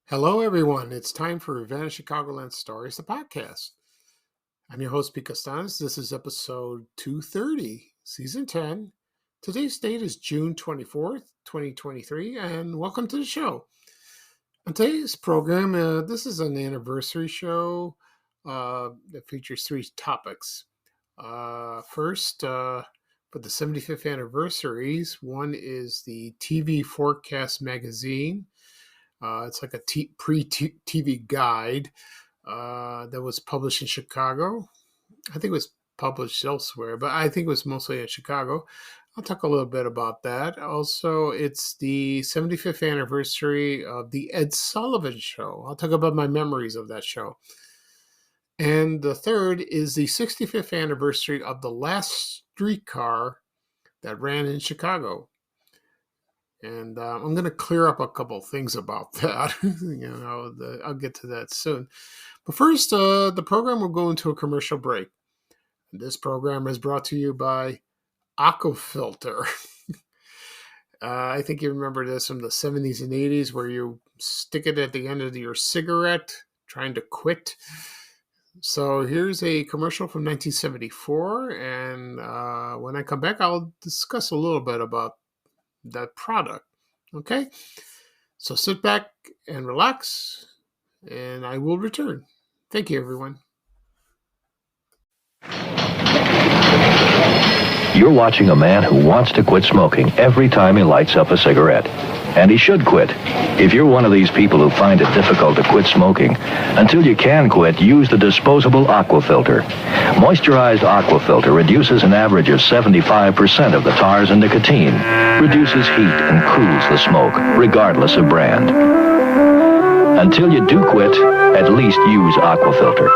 Hello, everyone. It's time for Advantage Chicagoland Stories, the podcast. I'm your host, Pete Costanis. This is episode 230, season 10. Today's date is June 24th, 2023, and welcome to the show. On today's program, this is an anniversary show that features three topics. First, for the 75th anniversaries, one is the TV Forecast magazine. It's like a pre-TV guide that was published in Chicago. I think it was published elsewhere, but I think it was mostly in Chicago. I'll talk a little bit about that. Also, it's the 75th anniversary of the Ed Sullivan Show. I'll talk about my memories of that show. And the third is the 65th anniversary of the last streetcar that ran in Chicago. And I'm going to clear up a couple things about that. I'll get to that soon. But first, the program will go into a commercial break. This program is brought to you by Aquafilter. I think you remember this from the 70s and 80s where you stick it at the end of your cigarette trying to quit. So here's a commercial from 1974. And when I come back, I'll discuss a little bit about that product. Okay, so sit back and relax, and I will return. Thank you, everyone. You're watching a man who wants to quit smoking every time he lights up a cigarette. And he should quit. If you're one of these people who find it difficult to quit smoking, until you can quit, use the disposable Aquafilter. Moisturized Aquafilter reduces an average of 75% of the tars and nicotine, reduces heat and cools the smoke, regardless of brand. Until you do quit, at least use Aquafilter.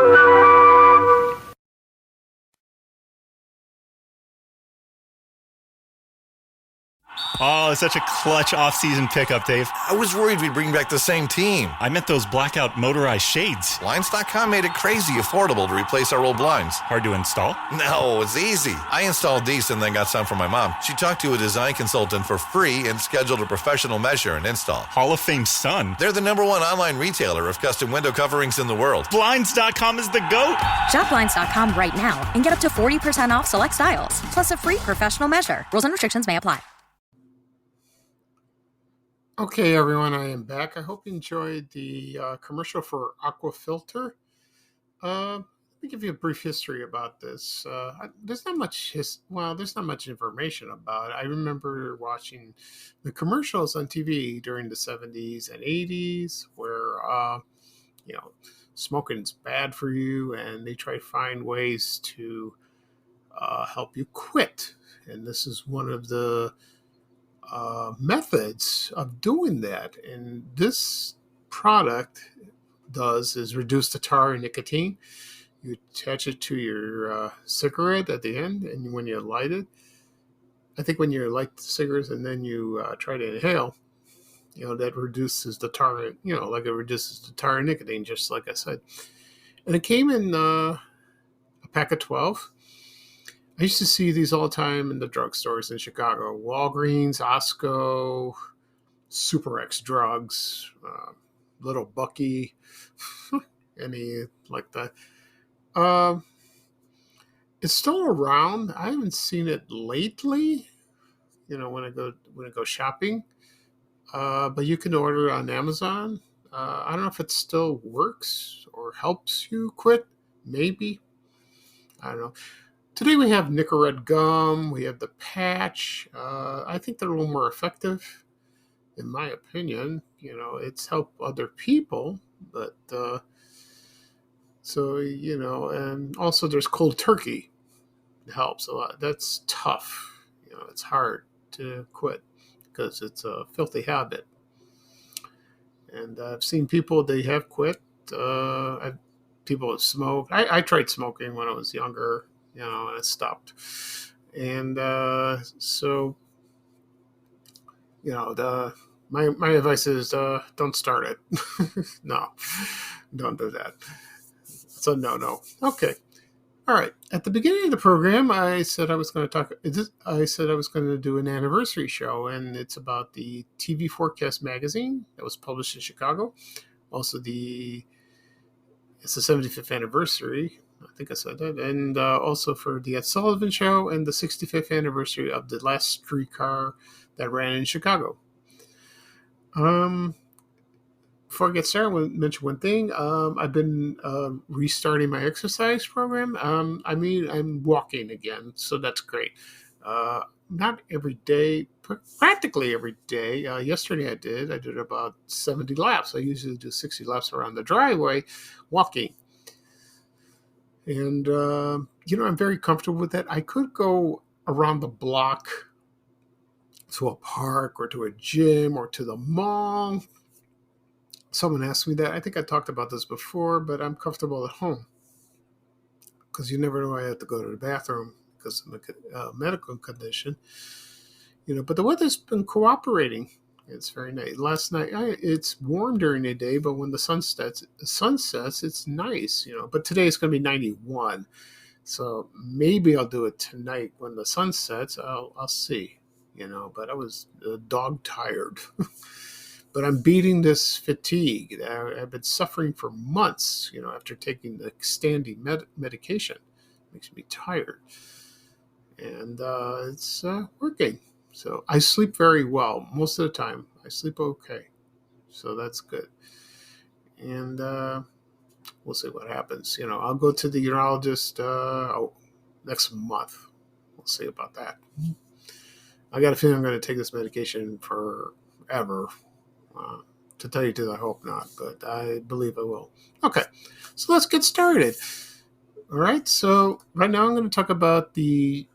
Oh, it's such a clutch off-season pickup, Dave. I was worried we'd bring back the same team. I meant those blackout motorized shades. Blinds.com made it crazy affordable to replace our old blinds. Hard to install? No, it's easy. I installed these and then got some for my mom. She talked to a design consultant for free and scheduled a professional measure and install. Hall of Fame son. They're the #1 online retailer of custom window coverings in the world. Blinds.com is the GOAT. Shop Blinds.com right now and get up to 40% off select styles, plus a free professional measure. Rules and restrictions may apply. Okay, everyone, I am back. I hope you enjoyed the commercial for Aquafilter. Let me give you a brief history about this. There's not much there's not much information about it. I remember watching the commercials on TV during the 70s and 80s where, smoking's bad for you, and they try to find ways to help you quit. And this is one of the methods of doing that, and this product does is reduce the tar and nicotine. You attach it to your cigarette at the end, and when you light it, I think when you light the cigarettes and then you try to inhale, that reduces the tar, like it reduces the tar and nicotine, just like I said. And it came in a pack of 12. I used to see these all the time in the drugstores in Chicago. Walgreens, Osco, Super X Drugs, Little Bucky, any like that. It's still around. I haven't seen it lately, when I go shopping. But you can order it on Amazon. I don't know if it still works or helps you quit. Maybe. I don't know. Today we have Nicorette gum, we have the patch. I think they're a little more effective, in my opinion. It's helped other people, but and also there's cold turkey. It helps a lot. That's tough. It's hard to quit because it's a filthy habit. And I've seen people, they have quit. People have smoked. I tried smoking when I was younger, and I stopped. And so, my advice is don't start it. No, don't do that. So no. Okay. All right. At the beginning of the program, I said I was going to talk. I said I was going to do an anniversary show, and it's about the TV Forecast magazine that was published in Chicago. Also, it's the 75th anniversary. I think I said that, and also for the Ed Sullivan Show and the 65th anniversary of the last streetcar that ran in Chicago. Before I get started, I want to mention one thing. I've been restarting my exercise program. I'm walking again, so that's great. Not every day, practically every day. Yesterday I did about 70 laps. I usually do 60 laps around the driveway walking. And, I'm very comfortable with that. I could go around the block to a park or to a gym or to the mall. Someone asked me that. I think I talked about this before, but I'm comfortable at home because you never know I have to go to the bathroom because of a medical condition. But the weather's been cooperating. It's very nice. Last night, it's warm during the day, but when the sun sets, it's nice. But today it's going to be 91, so maybe I'll do it tonight when the sun sets. I'll see. But I was dog tired. But I'm beating this fatigue. I've been suffering for months, after taking the standing medication. It makes me tired. And it's working. So I sleep very well. Most of the time, I sleep okay. So that's good. And we'll see what happens. I'll go to the urologist next month. We'll see about that. I got a feeling I'm going to take this medication forever. To tell you the truth, I hope not, but I believe I will. Okay, so let's get started. All right, so right now I'm going to talk about the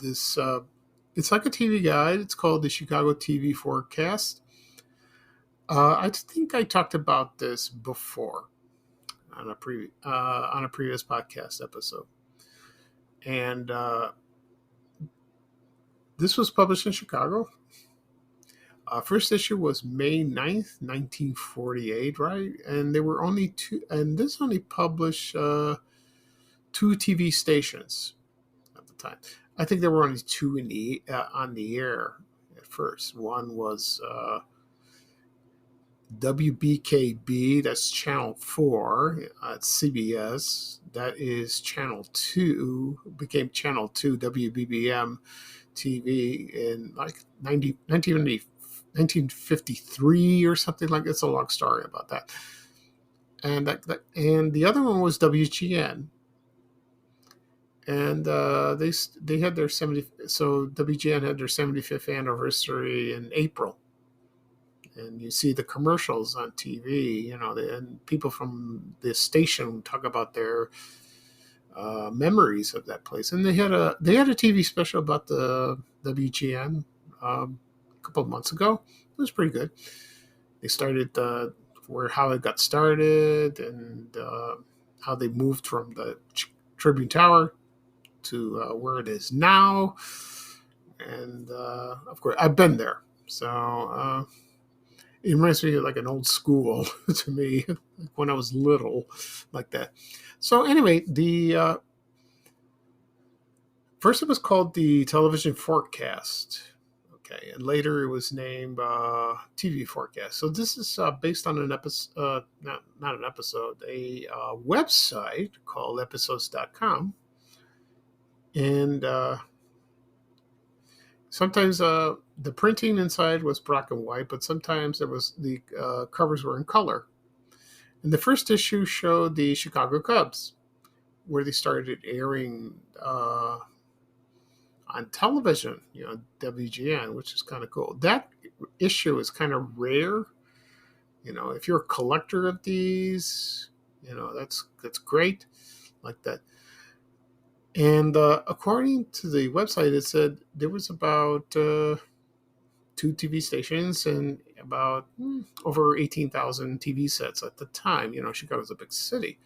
it's like a TV guide. It's called the Chicago TV Forecast. I think I talked about this before on a previous podcast episode, and this was published in Chicago. First issue was May 9th, 1948, right? And there were only two, and this only published 2 TV stations at the time. I think there were only 2 on the air at first. One was WBKB, that's Channel 4 at CBS. That is Channel 2, became Channel 2, WBBM TV in like 1953 or something like that. It's a long story about that. And the other one was WGN. And they had their WGN had their 75th anniversary in April. And you see the commercials on TV, and people from the station talk about their memories of that place. And they had a TV special about the WGN a couple of months ago. It was pretty good. They started how it got started and how they moved from the Tribune Tower to where it is now. And of course, I've been there, so it reminds me of like an old school to me when I was little, like that. So anyway, the first it was called the Television Forecast. Okay, and later it was named TV Forecast. So this is based on an episode, not an episode, a website called episodes.com. And sometimes the printing inside was black and white, but sometimes the covers were in color. And the first issue showed the Chicago Cubs, where they started airing on television, WGN, which is kind of cool. That issue is kind of rare. If you're a collector of these, that's great, like that. And according to the website, it said there was about 2 TV stations, and about over 18,000 TV sets at the time. Chicago's a big city.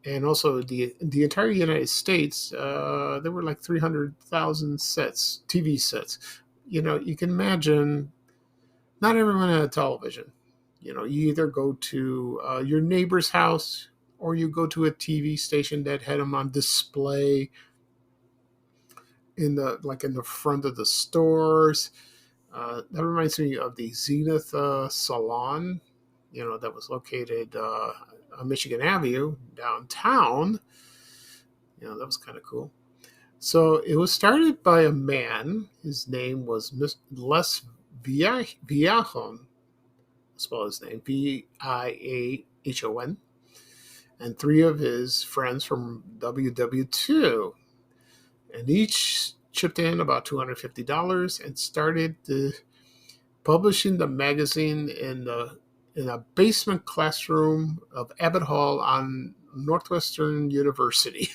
And also the entire United States, there were like 300,000 sets, TV sets. You can imagine not everyone had a television. You either go to your neighbor's house or you go to a TV station that had them on display in the front of the stores. That reminds me of the Zenith Salon, that was located on Michigan Avenue downtown. That was kind of cool. So it was started by a man. His name was Les Viahon. Spell his name Viahon, and three of his friends from WW2, and each chipped in about $250 and started publishing the magazine in a basement classroom of Abbott Hall on Northwestern University.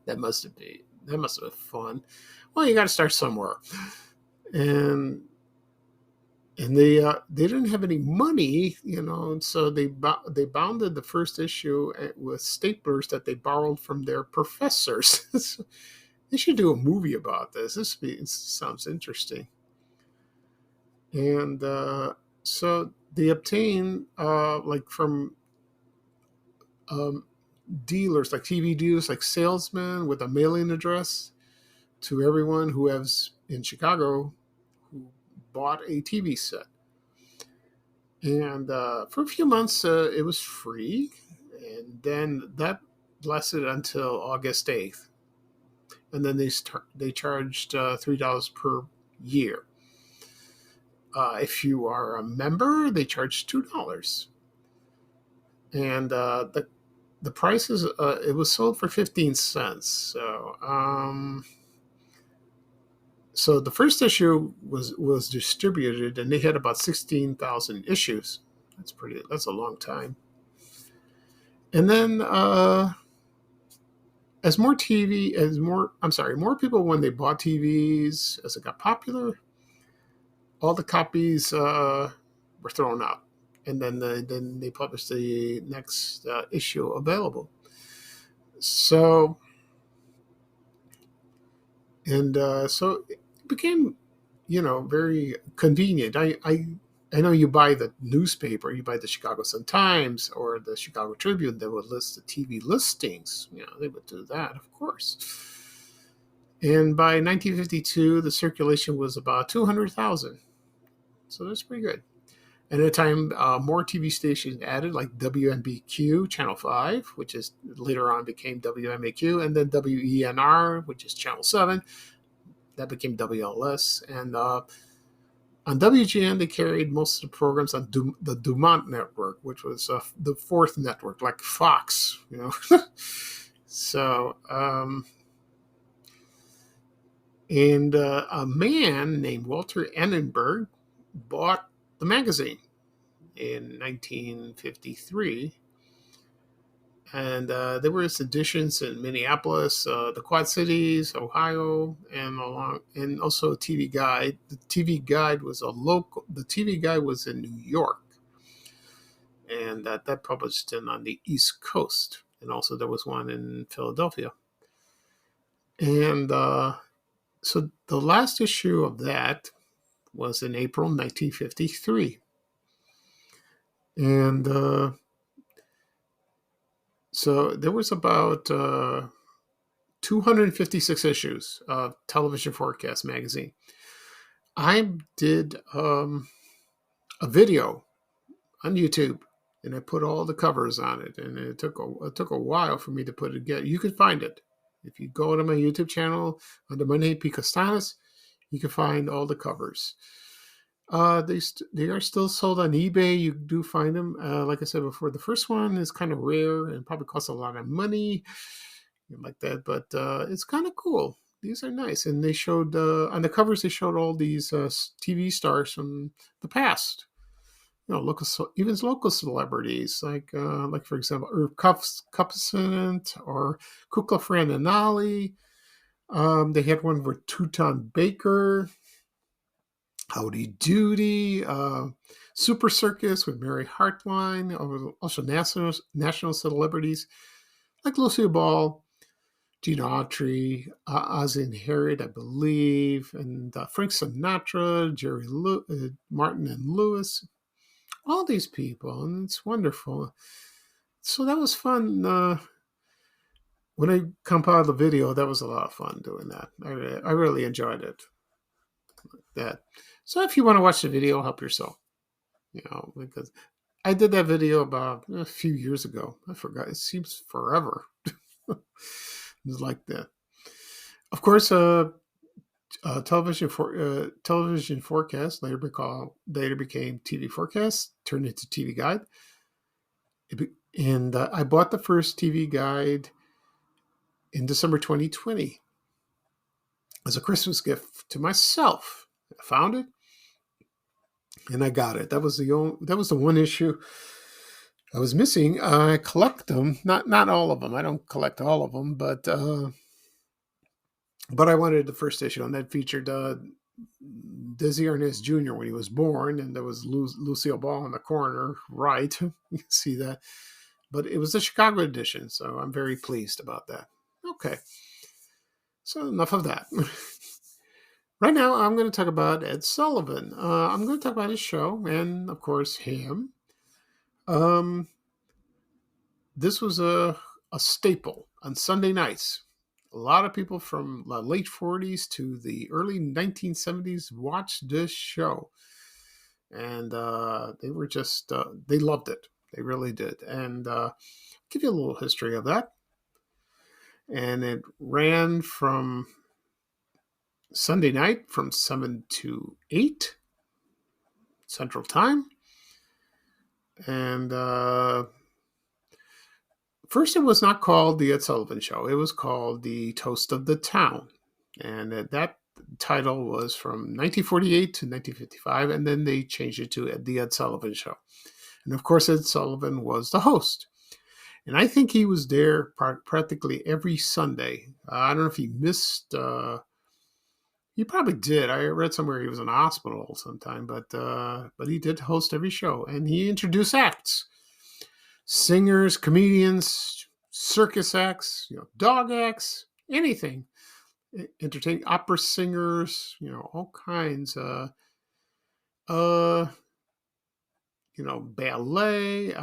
That must have been fun. Well, you got to start somewhere, and they didn't have any money, and so they bounded the first issue with staplers that they borrowed from their professors. So they should do a movie about this. This sounds interesting. And so they obtained from dealers, like TV dealers, like salesmen with a mailing address to everyone who has in Chicago who bought a TV set. And for a few months, it was free. And then that lasted until August 8th. And then they charged $3 per year. If you are a member, they charge $2. And the price is it was sold for 15 cents. So the first issue was distributed, and they had about 16,000 issues. That's a long time. And then more people, when they bought TVs, as it got popular, all the copies were thrown out. And then they published the next issue available. So it became, very convenient. I know you buy the newspaper, you buy the Chicago Sun-Times or the Chicago Tribune, they would list the TV listings. They would do that, of course. And by 1952, the circulation was about 200,000. So that's pretty good. And at the time, more TV stations added, like WNBQ, Channel 5, which is later on became WMAQ, and then WENR, which is Channel 7. That became WLS. And on WGN, they carried most of the programs on the Dumont network, which was the fourth network, like Fox, So, and a man named Walter Annenberg bought the magazine in 1953, and there were editions in Minneapolis, the Quad Cities, Ohio, and also a TV Guide. The TV Guide was in New York, and that published on the East Coast, and also there was one in Philadelphia. And so the last issue of that was in April 1953. And so there was about 256 issues of Television Forecast magazine. I did a video on YouTube, and I put all the covers on it, and it took a while for me to put it together. You can find it if you go to my YouTube channel under my name, P. Costanis. You can find all the covers. They are still sold on eBay. You do find them. Like I said before, the first one is kind of rare and probably costs a lot of money, like that. But it's kind of cool. These are nice, and they showed on the covers. They showed all these TV stars from the past. Even local celebrities, like for example, Irv Kupsant or Kukla Fran Anali. They had one with Tutan Baker. Howdy Doody, Super Circus with Mary Hartline, also national celebrities like Lucille Ball, Gene Autry, Ozzie and Harriet, I believe, and Frank Sinatra, Martin and Lewis, all these people, and it's wonderful. So that was fun. When I compiled the video, that was a lot of fun doing that. I really enjoyed it. So if you want to watch the video, help yourself. Because I did that video about a few years ago. I forgot. It seems forever. It's like that. Of course, television forecast later became TV forecast, turned into TV guide. And I bought the first TV guide in December 2020 as a Christmas gift to myself. I found it and I got it. That was the one issue I was missing. I collect them, not all of them. I don't collect all of them, but I wanted the first issue, and that featured Desi Arnaz Jr. when he was born, and there was Lucille Ball in the corner, right? You can see that. But it was the Chicago edition, so I'm very pleased about that. Okay, so enough of that. Right now, I'm going to talk about Ed Sullivan. I'm going to talk about his show, and of course, him. This was a staple on Sunday nights. A lot of people from the late 40s to the early 1970s watched this show. And they were just, they loved it. They really did. And give you a little history of that. And it ran from Sunday night from 7 to 8 Central Time. And first, it was not called The Ed Sullivan Show. It was called The Toast of the Town. And that title was from 1948 to 1955. And then they changed it to The Ed Sullivan Show. And of course, Ed Sullivan was the host. And I think he was there practically every Sunday. I don't know if he missed... he probably did. I read somewhere he was in a hospital sometime. But he did host every show. And he introduced acts. Singers, comedians, circus acts, dog acts, anything. Entertaining opera singers, all kinds. Ballet,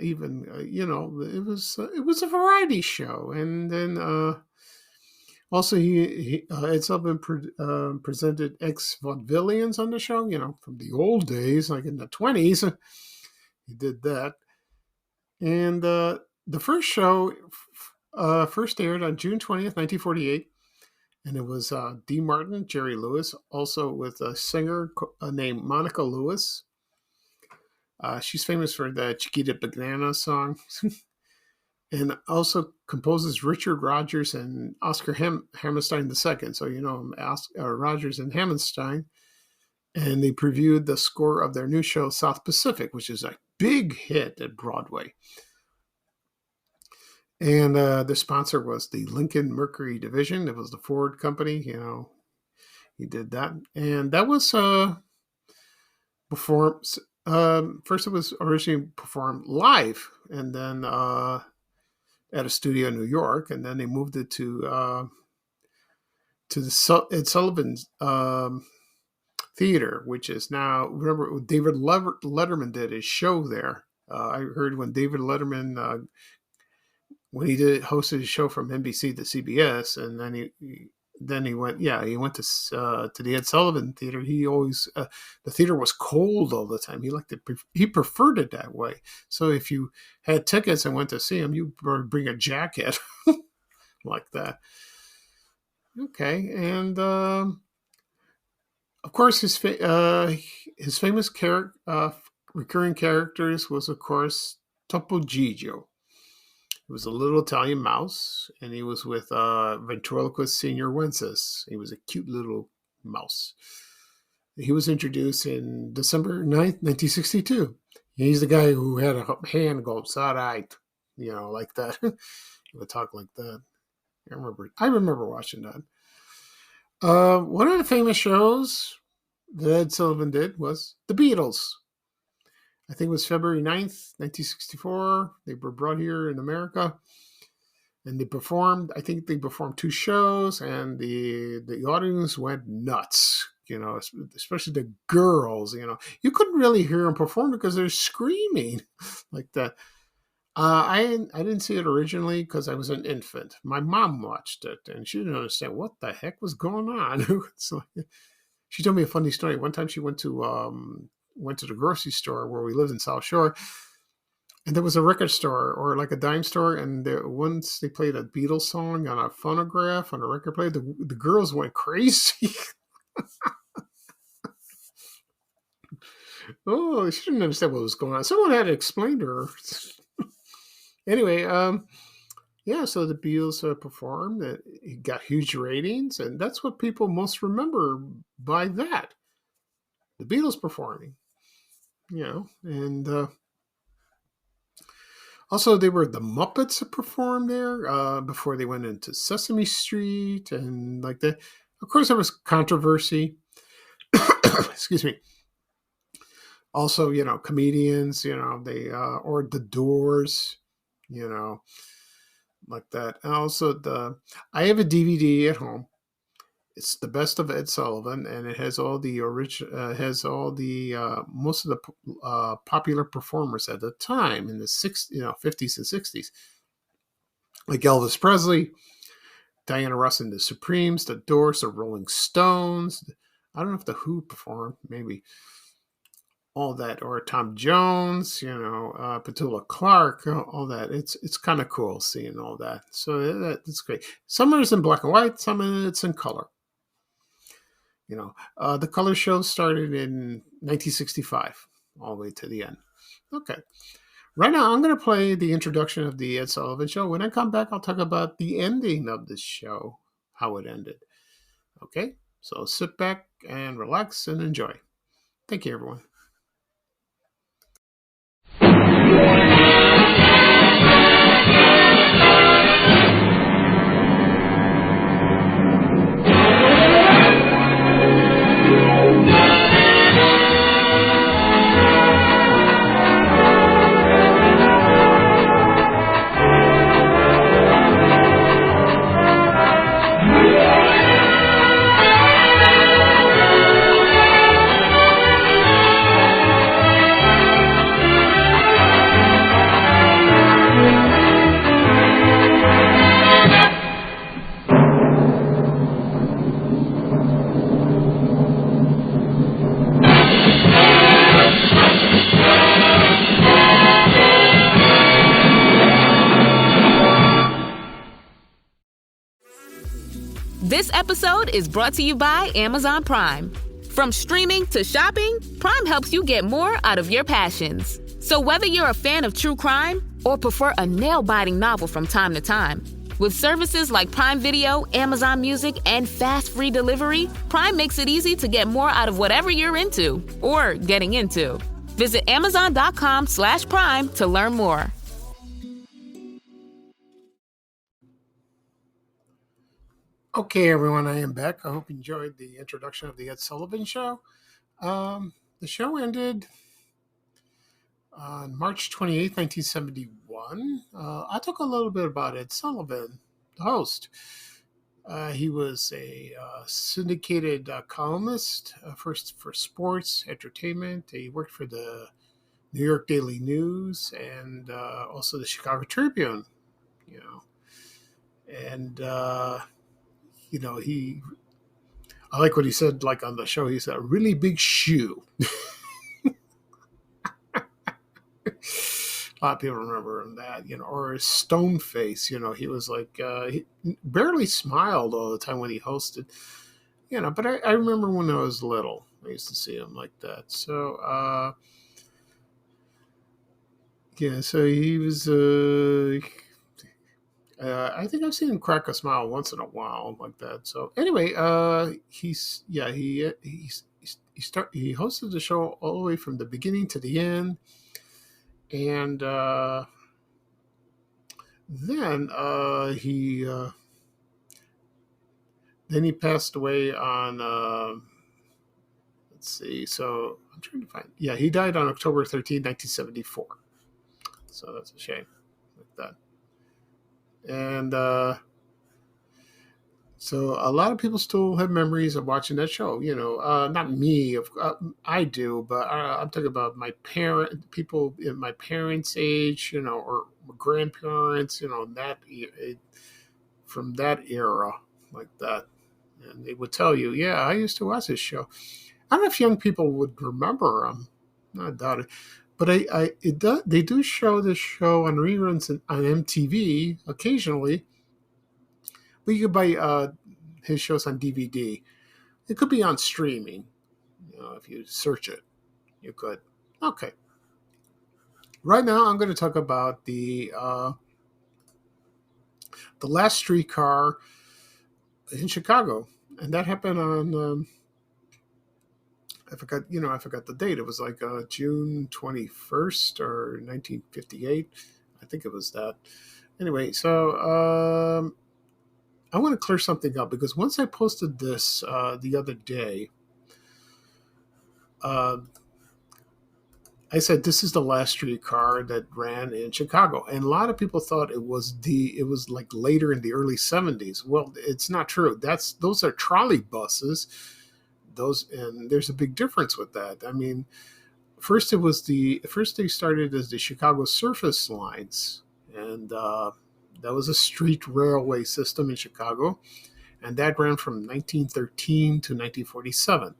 even, it was a variety show. And then also Ed Sullivan presented ex-vaudevillians on the show, from the old days, like in the 20s. He did that. And the first show first aired on June 20th, 1948. And it was Dee Martin, Jerry Lewis, also with a singer named Monica Lewis. She's famous for the Chiquita Banana song. And also composes Richard Rodgers and Oscar Hammerstein II. So, Rodgers and Hammerstein. And they previewed the score of their new show, South Pacific, which is a big hit at Broadway. And the sponsor was the Lincoln Mercury Division. It was the Ford company, he did that. And that was performed, first it was originally performed live, and then at a studio in New York, and then they moved it to the Ed Sullivan Theater, which is now, remember, David Letterman did his show there. I heard when David Letterman, when he hosted his show from NBC to CBS, and then he went to the Ed Sullivan Theater. He always, the theater was cold all the time. He preferred it that way. So if you had tickets and went to see him, you better bring a jacket like that. Okay, and of course, his famous recurring characters was, of course, Topo Gigio. He was a little Italian mouse, and he was with ventriloquist Senior Wences. He was a cute little mouse. He was introduced in December 9th, 1962. He's the guy who had a hand go side-eyed, like that. He would talk like that. I remember watching that. One of the famous shows that Ed Sullivan did was the Beatles. I think it was February 9th, 1964. They were brought here in America. And they performed, I think they performed 2 shows, and the audience went nuts, especially the girls, You couldn't really hear them perform because they're screaming like that. I didn't see it originally because I was an infant. My mom watched it, and she didn't understand what the heck was going on. So she told me a funny story. One time she went to the grocery store where we lived in South Shore, and there was a record store or like a dime store, and once they played a Beatles song on a phonograph on a record player, the girls went crazy. Oh, she didn't understand what was going on. Someone had to explain to her. Anyway, yeah, so the Beatles performed. It got huge ratings, and that's what people most remember by that. The Beatles performing, and also they were the Muppets that performed there before they went into Sesame Street and like that. Of course, there was controversy. Excuse me. Also, comedians, they or the Doors, like that. And also I have a DVD at home. It's the best of Ed Sullivan, and it has all the most of the popular performers at the time in the 50s and 60s, like Elvis Presley, Diana Ross and the Supremes, the Doors, the Rolling Stones. I don't know if the Who performed, maybe. All that, or Tom Jones, Petula Clark, all that. It's kind of cool seeing all that. So that's great. Some of it's in black and white, some of it's in color. The color show started in 1965, all the way to the end. Okay. Right now, I'm going to play the introduction of the Ed Sullivan Show. When I come back, I'll talk about the ending of the show, how it ended. Okay? So sit back and relax and enjoy. Thank you, everyone. This episode is brought to you by Amazon Prime. From streaming to shopping, Prime helps you get more out of your passions. So whether you're a fan of true crime or prefer a nail-biting novel from time to time, with services like Prime Video, Amazon Music, and fast free delivery, Prime makes it easy to get more out of whatever you're into or getting into. Visit Amazon.com/Prime to learn more. Okay, everyone, I am back. I hope you enjoyed the introduction of the Ed Sullivan Show. The show ended on March 28th, 1971. I'll talk a little bit about Ed Sullivan, the host. He was a syndicated columnist for sports, entertainment. He worked for the New York Daily News and also the Chicago Tribune, And, I like what he said, like on the show, he said, a really big shoe. A lot of people remember him that, or his stone face, he was like, he barely smiled all the time when he hosted, but I remember when I was little, I used to see him like that. So, so he was, I think I've seen him crack a smile once in a while like that. So anyway, he hosted the show all the way from the beginning to the end. And then he passed away on let's see. So I'm trying to find. Yeah, he died on October 13, 1974. So that's a shame, like that. And so a lot of people still have memories of watching that show. Not me. I do, but I'm talking about people in my parents' age, or grandparents, from that era, like that. And they would tell you, yeah, I used to watch this show. I don't know if young people would remember them. I doubt it. But they do show this show on reruns on MTV occasionally. But you could buy his shows on DVD. It could be on streaming. If you search it, you could. Okay. Right now, I'm going to talk about the last streetcar in Chicago, and that happened on. I forgot the date. It was like June 21st or 1958. I think it was that. Anyway, so I want to clear something up because once I posted this the other day, I said this is the last streetcar that ran in Chicago, and a lot of people thought it was like later in the early 70s. Well, it's not true. Those are trolley buses. And there's a big difference with that. I mean, first they started as the Chicago Surface Lines, and that was a street railway system in Chicago, and that ran from 1913 to 1947.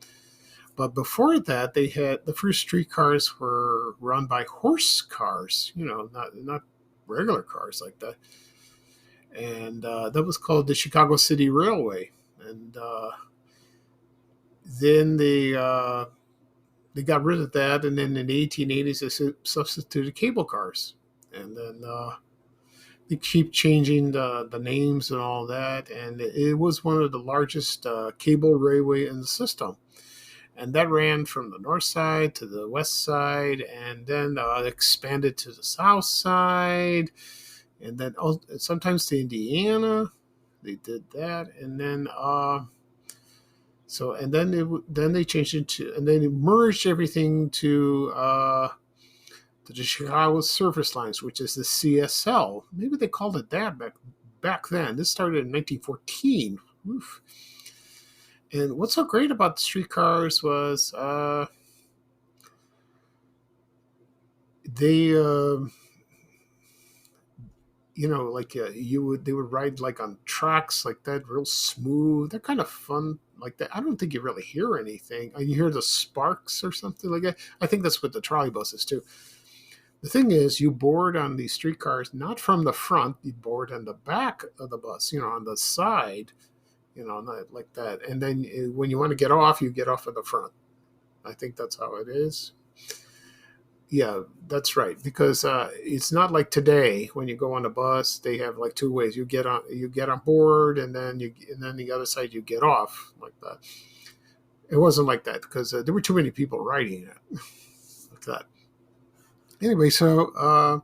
But before that, they had the first streetcars were run by horse cars, not regular cars like that. And that was called the Chicago City Railway. And then they got rid of that, and then in the 1880s they substituted cable cars, and then they keep changing the names and all that. And it was one of the largest cable railway in the system. And that ran from the north side to the west side, and then expanded to the south side, and then sometimes to Indiana. They did that, and then then they changed it to, and then they merged everything to the Chicago Surface Lines, which is the CSL. Maybe they called it that back then. This started in 1914. Oof. And what's so great about the streetcars was they, they would ride like on tracks like that, real smooth. They're kind of fun like that. I don't think you really hear anything. You hear the sparks or something like that. I think that's with the trolley buses too. The thing is, you board on these streetcars not from the front. You board on the back of the bus, on the side. Not like that. And then when you want to get off, you get off at the front. I think that's how it is. Yeah, that's right. Because it's not like today when you go on a bus, they have like two ways. You get on board, and then the other side you get off like that. It wasn't like that because there were too many people riding it like that. Anyway, so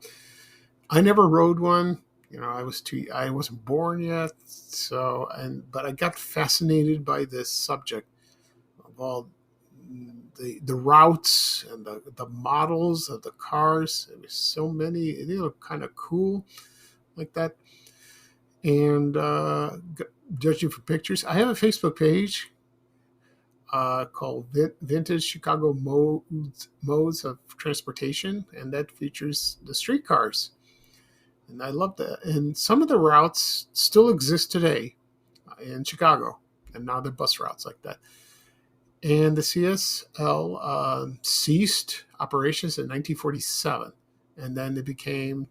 I never rode one. I wasn't born yet. But I got fascinated by this subject of all the routes and the models of the cars. There were so many. They look kind of cool like that. And judging from pictures, I have a Facebook page called Vintage Chicago Modes of Transportation, and that features the streetcars. And I love that. And some of the routes still exist today in Chicago. And now they're bus routes like that. And the CSL ceased operations in 1947. And then it became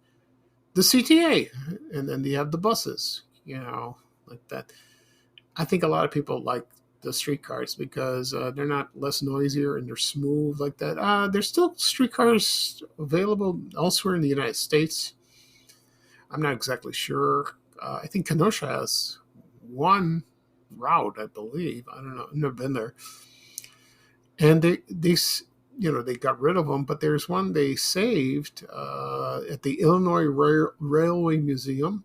the CTA. And then they have the buses, like that. I think a lot of people like the streetcars because they're not less noisier and they're smooth like that. There's still streetcars available elsewhere in the United States. I'm not exactly sure. I think Kenosha has one route, I believe. I don't know. I've never been there. And they got rid of them, but there's one they saved at the Illinois Railway Museum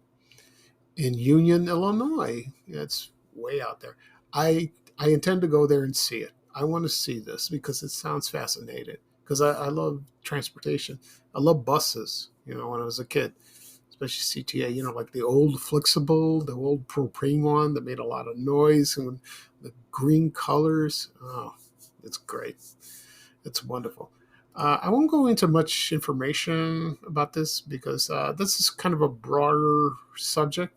in Union, Illinois. It's way out there. I intend to go there and see it. I want to see this because it sounds fascinating. Because I love transportation. I love buses, when I was a kid, especially CTA, like the old Flexible, the old propane one that made a lot of noise and the green colors. Oh, it's great. It's wonderful. I won't go into much information about this because this is kind of a broader subject.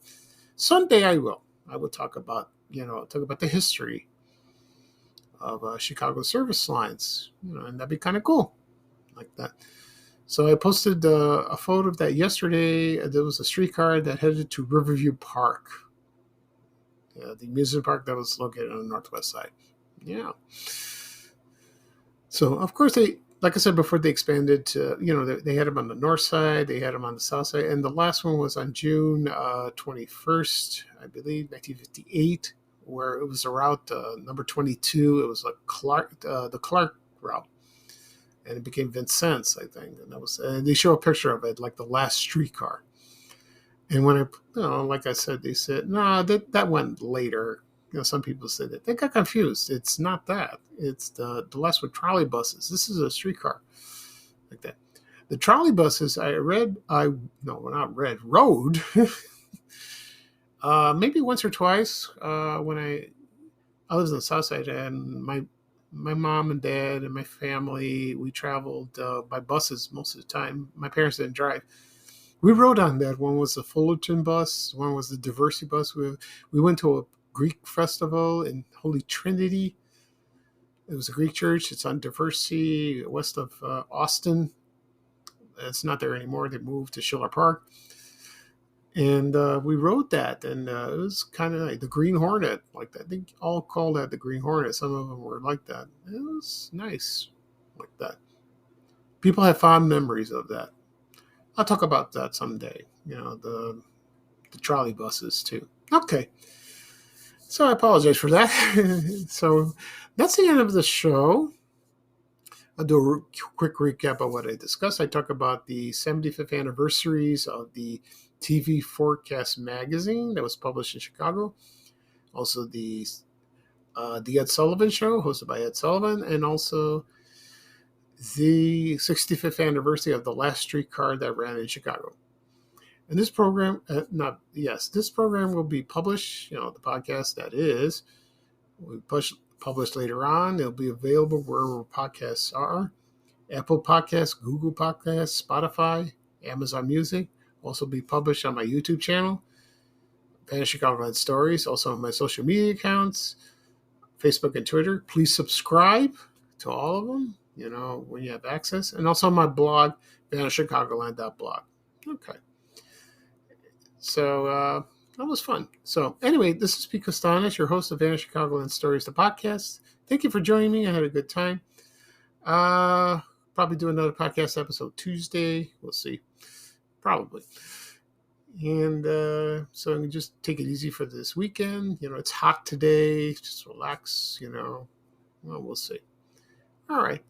Someday I will. I will talk about, the history of Chicago service lines, and that'd be kind of cool, like that. So I posted a photo of that yesterday. There was a streetcar that headed to Riverview Park, the amusement park that was located on the northwest side. Yeah. So of course like I said before, they expanded to, they had them on the north side, they had them on the south side, and the last one was on June 21st, I believe, 1958, where it was a route number 22. It was the Clark route, and it became Vincennes, I think, and they show a picture of it, like the last streetcar. And when like I said, they said no, that went later. Some people said that they got confused. It's not that. It's the last with trolley buses. This is a streetcar, like that. The trolley buses rode maybe once or twice when I lived on the south side, and my mom and dad and my family, we traveled by buses most of the time. My parents didn't drive. We rode on that. One was the Fullerton bus. One was the Diversity bus. We went to a Greek festival in Holy Trinity. It was a Greek church. It's on Diversity, west of Austin. It's not there anymore. They moved to Schiller Park. And we rode that, and it was kind of like the Green Hornet, like that. They all called that the Green Hornet. Some of them were like that. It was nice, like that. People have fond memories of that. I'll talk about that someday. The trolley buses too. Okay. So I apologize for that. So that's the end of the show. I'll do a quick recap of what I discussed. I talk about the 75th anniversaries of the TV Forecast magazine that was published in Chicago. Also the Ed Sullivan Show, hosted by Ed Sullivan, and also the 65th anniversary of the last streetcar that ran in Chicago. And this program, this program will be published, the podcast that is, will be published later on. It'll be available wherever podcasts are. Apple Podcasts, Google Podcasts, Spotify, Amazon Music. Also be published on my YouTube channel, Vanish Chicagoland Stories. Also on my social media accounts, Facebook and Twitter. Please subscribe to all of them, when you have access. And also on my blog, vanishchicagoland.blog. Okay. So that was fun. So anyway, this is Pete Costanis, your host of Vanish Chicagoland Stories, the podcast. Thank you for joining me. I had a good time. Probably do another podcast episode Tuesday. We'll see. Probably. And so I can just take it easy for this weekend. It's hot today. Just relax, Well, we'll see. All right.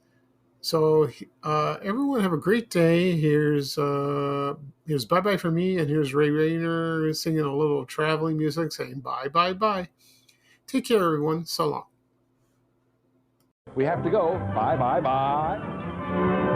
So everyone have a great day. Here's bye-bye for me, and here's Ray Rayner singing a little traveling music saying bye, bye, bye. Take care, everyone. So long. We have to go. Bye, bye, bye.